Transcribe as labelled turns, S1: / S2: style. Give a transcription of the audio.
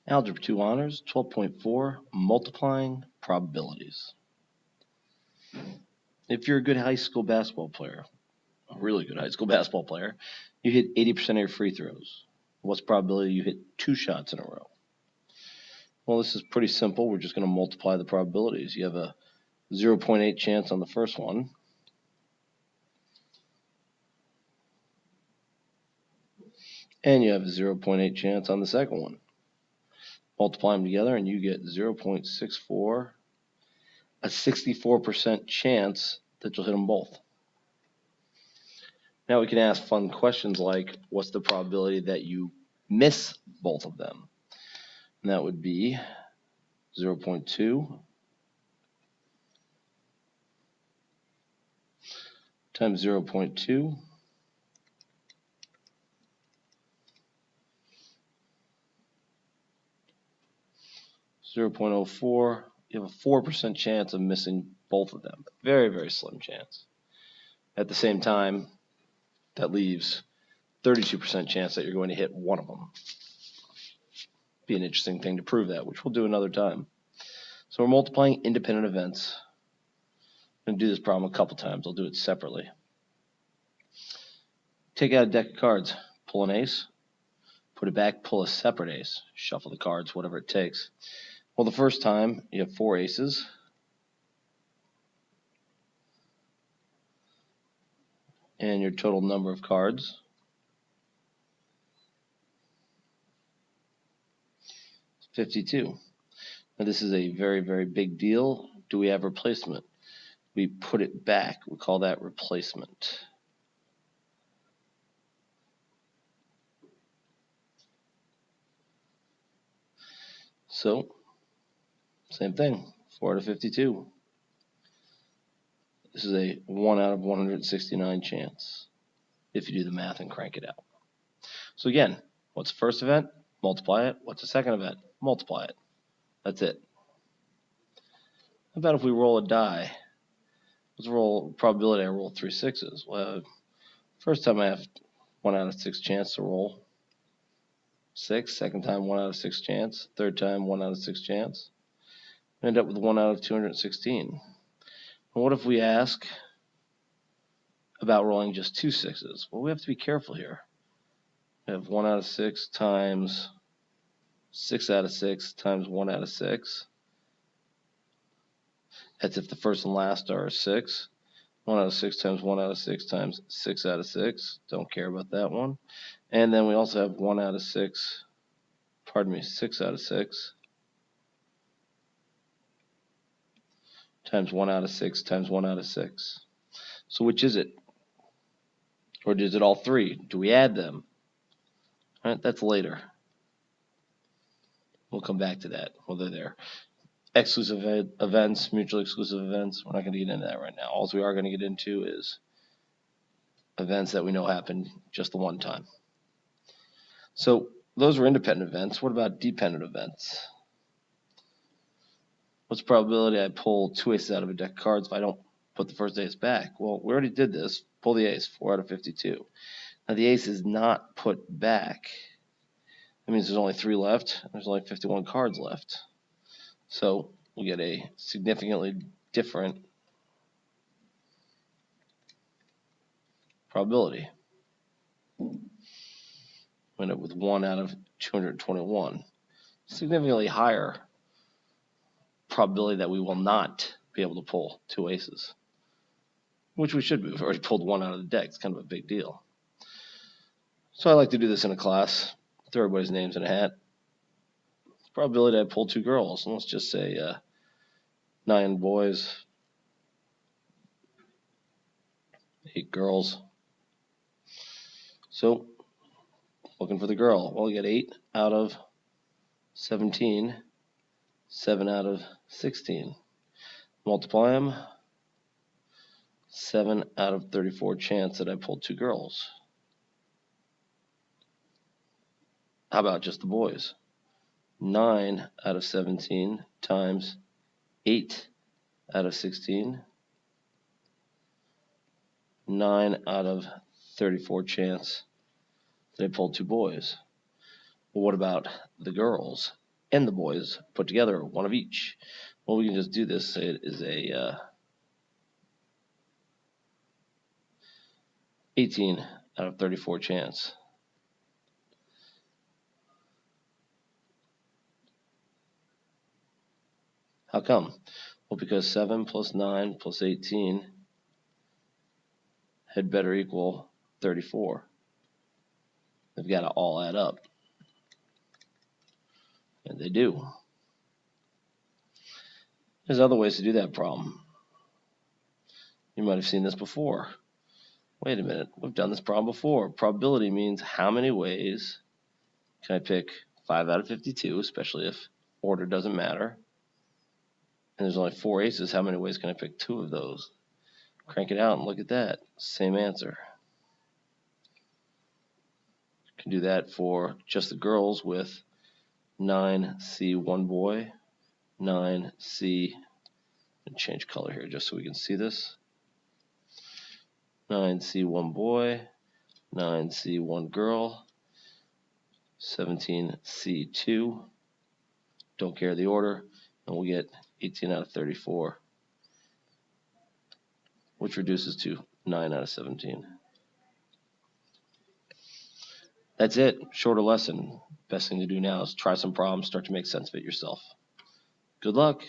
S1: Algebra 2 Honors, 12.4, Multiplying Probabilities. If you're a good high school basketball player, a really good high school basketball player, you hit 80% of your free throws. What's the probability you hit 2 shots in a row? Well, this is pretty simple. We're just going to multiply the probabilities. You have a 0.8 chance on the first one. And you have a 0.8 chance on the second one. Multiply them together and you get 0.64, a 64% chance that you'll hit them both. Now we can ask fun questions like, what's the probability that you miss both of them? And that would be 0.2 times 0.2 0.04. You have a 4% chance of missing both of them. Very, very slim chance. At the same time, that leaves 32% chance that you're going to hit one of them. Be an interesting thing to prove that, which we'll do another time. So we're multiplying independent events. I'm going to do this problem a couple times. I'll do it separately. Take out a deck of cards. Pull an ace. Put it back. Pull a separate ace. Shuffle the cards, whatever it takes. Well, the first time, you have 4 aces. And your total number of cards is 52. Now, this is a very, very big deal. Do we have replacement? We put it back. We call that replacement. So, same thing, 4 out of 52. This is a 1 out of 169 chance, if you do the math and crank it out. So again, what's the first event? Multiply it. What's the second event? Multiply it. That's it. How about if we roll a die? Let's roll probability I roll 3 sixes. Well, first time I have 1 out of 6 chance to roll 6. Second time 1 out of 6 chance. Third time 1 out of 6 chance. We end up with 1 out of 216. And what if we ask about rolling just 2 sixes? Well, we have to be careful here. We have 1 out of 6 times 6 out of 6 times 1 out of 6. That's if the first and last are 6. 1 out of 6 times 1 out of 6 times 6 out of 6. Don't care about that one. And then we also have 1 out of 6, 6 out of 6 times 1 out of 6 times 1 out of 6. So which is it? Or is it all 3? Do we add them? All right, that's later. We'll come back to that while they're there. Exclusive events, mutually exclusive events, we're not going to get into that right now. All we are going to get into is events that we know happen just the one time. So those are independent events. What about dependent events? What's the probability I pull 2 aces out of a deck of cards if I don't put the first ace back? Well, we already did this. Pull the ace, 4 out of 52. Now the ace is not put back. That means there's only 3 left. There's only 51 cards left. So we get a significantly different probability. We end up with 1 out of 221. Significantly higher probability that we will not be able to pull 2 aces, which we should be. We've already pulled 1 out of the deck. It's kind of a big deal. So I like to do this in a class. Throw everybody's names in a hat. Probability I pull 2 girls. And let's just say 9 boys, 8 girls. So looking for the girl. Well, we got 8 out of 17, 7 out of 16. Multiply them. 7 out of 34 chance that I pulled 2 girls. How about just the boys? 9 out of 17 times 8 out of 16. 9 out of 34 chance that I pulled 2 boys. Well, what about the girls? and the boys put together, one of each. Well, we can just do this. Say it is a 18 out of 34 chance. How come? Well, because 7 plus 9 plus 18 had better equal 34. They've got to all add up. And they do. There's other ways to do that problem. You might have seen this before. Wait a minute, we've done this problem before. Probability means how many ways can I pick 5 out of 52, especially if order doesn't matter. And there's only 4 aces, how many ways can I pick 2 of those? Crank it out and look at that. Same answer. You can do that for just the girls with 9C, 1 boy, 9C, and change color here just so we can see this. 9C, 1 boy, 9C, 1 girl, 17C2. Don't care the order, and we'll get 18 out of 34, which reduces to 9 out of 17. That's it. Shorter lesson. Best thing to do now is try some problems, start to make sense of it yourself. Good luck.